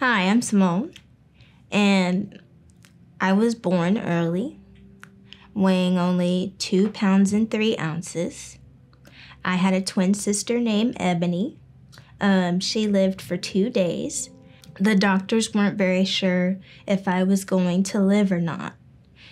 Hi, I'm Simone, and I was born early, weighing only 2 pounds and 3 ounces. I had a twin sister named Ebony. She lived for 2 days. The doctors weren't very sure if I was going to live or not,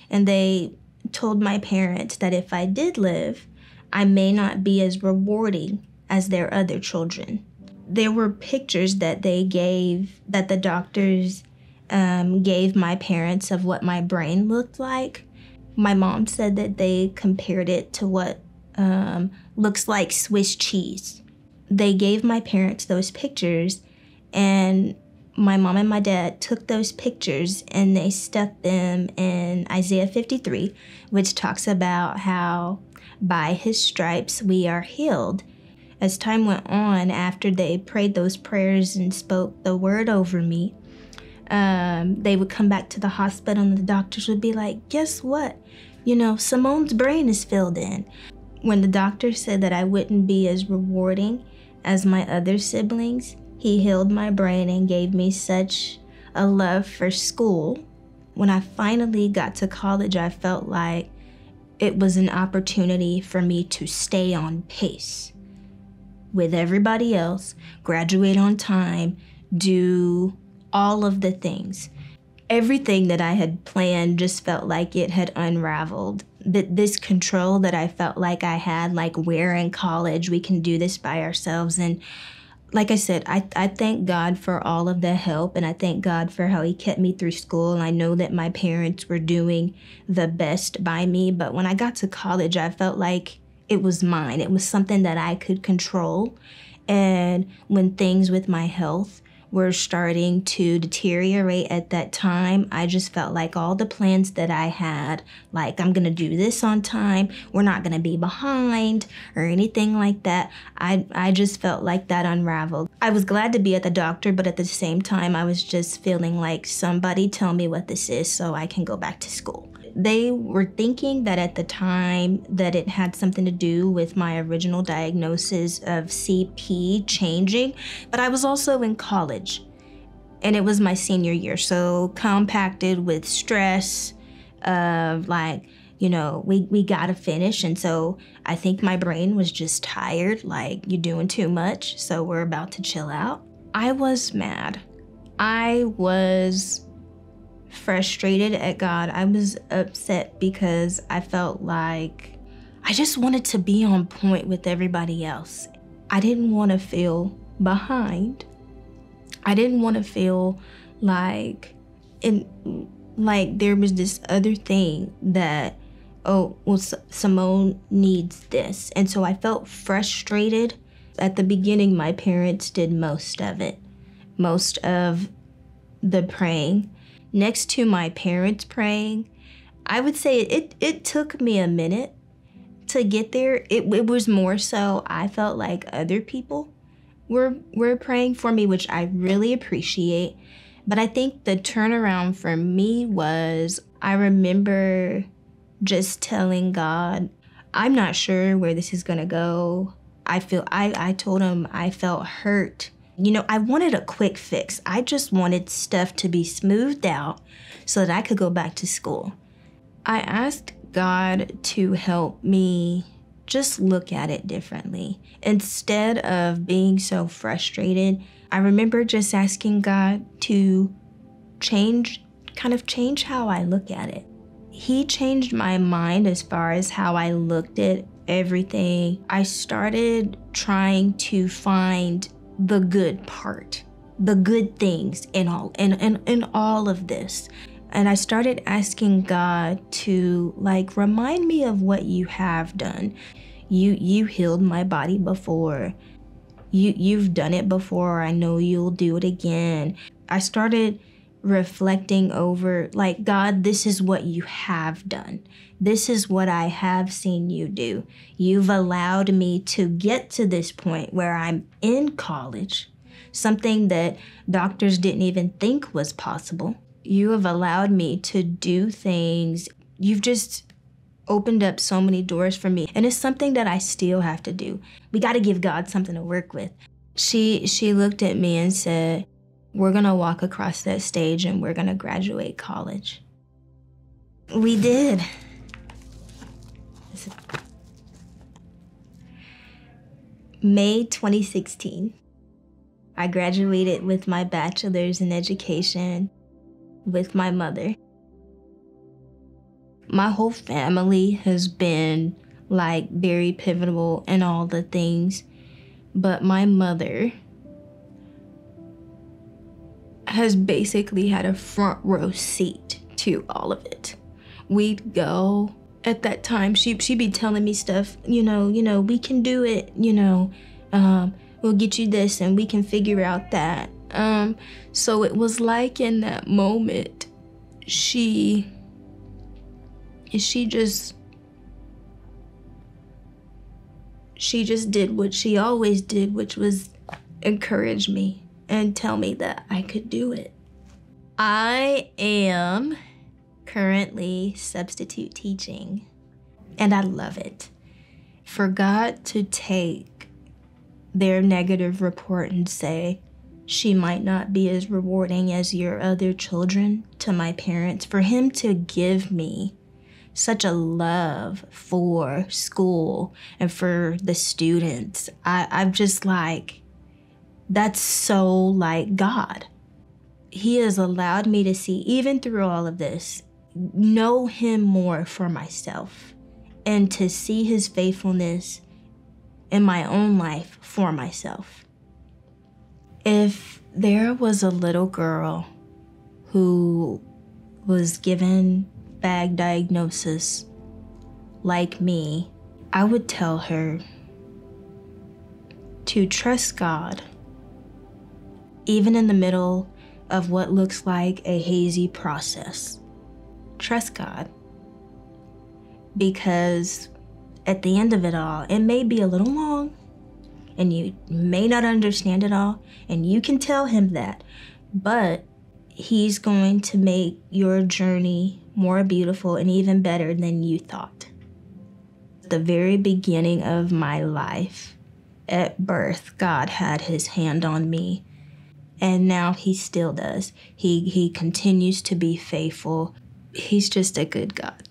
and they told my parents that if I did live, I may not be as rewarding as their other children. There were pictures that the doctors gave my parents of what my brain looked like. My mom said that they compared it to what looks like Swiss cheese. They gave my parents those pictures, and my mom and my dad took those pictures and they stuck them in Isaiah 53, which talks about how by his stripes we are healed. As time went on, after they prayed those prayers and spoke the word over me, they would come back to the hospital and the doctors would be like, guess what? Simone's brain is filled in. When the doctor said that I wouldn't be as rewarding as my other siblings, he healed my brain and gave me such a love for school. When I finally got to college, I felt like it was an opportunity for me to stay on pace with everybody else, graduate on time, do all of the things. Everything that I had planned just felt like it had unraveled. This control that I felt like I had, like we're in college, we can do this by ourselves. And like I said, I thank God for all of the help, and I thank God for how he kept me through school. And I know that my parents were doing the best by me, but when I got to college, I felt like it was mine. It was something that I could control. And when things with my health were starting to deteriorate at that time, I just felt like all the plans that I had, like I'm gonna do this on time, we're not gonna be behind or anything like that, I just felt like that unraveled. I was glad to be at the doctor, but at the same time, I was just feeling like somebody tell me what this is so I can go back to school. They were thinking that at the time that it had something to do with my original diagnosis of CP changing, but I was also in college and it was my senior year. So compacted with stress of we gotta finish. And so I think my brain was just tired, like you're doing too much, so we're about to chill out. I was mad. I was frustrated at God. I was upset because I felt like I just wanted to be on point with everybody else. I didn't want to feel behind. I didn't want to feel like there was this other thing that, Simone needs this. And so I felt frustrated. At the beginning, my parents did most of it, most of the praying. Next to my parents praying, I would say it took me a minute to get there. It was more so I felt like other people were praying for me, which I really appreciate. But I think the turnaround for me was I remember just telling God, I'm not sure where this is gonna go. I told him I felt hurt. I wanted a quick fix. I just wanted stuff to be smoothed out so that I could go back to school. I asked God to help me just look at it differently. Instead of being so frustrated, I remember just asking God to change how I look at it. He changed my mind as far as how I looked at everything. I started trying to find the good part, the good things in all of this. And I started asking God to remind me of what you have done. You healed my body before. You've done it before. I know you'll do it again. I started reflecting over God, this is what you have done. This is what I have seen you do. You've allowed me to get to this point where I'm in college, something that doctors didn't even think was possible. You have allowed me to do things. You've just opened up so many doors for me. And it's something that I still have to do. We got to give God something to work with. She looked at me and said, We're gonna walk across that stage and we're gonna graduate college. We did. May 2016. I graduated with my bachelor's in education with my mother. My whole family has been like very pivotal in all the things, but my mother has basically had a front row seat to all of it. We'd go, at that time, she'd be telling me stuff, you know, we can do it, we'll get you this and we can figure out that. So it was like in that moment, she just did what she always did, which was encourage me and tell me that I could do it. I am currently substitute teaching, and I love it. For God to take their negative report and say, she might not be as rewarding as your other children to my parents, for him to give me such a love for school and for the students, I'm just like, that's so like God. He has allowed me to see, even through all of this, know him more for myself and to see his faithfulness in my own life for myself. If there was a little girl who was given bad diagnosis like me, I would tell her to trust God, even in the middle of what looks like a hazy process. Trust God, because at the end of it all, it may be a little long and you may not understand it all, and you can tell him that, but he's going to make your journey more beautiful and even better than you thought. At the very beginning of my life, at birth, God had his hand on me, and now he still does. He continues to be faithful. He's just a good God.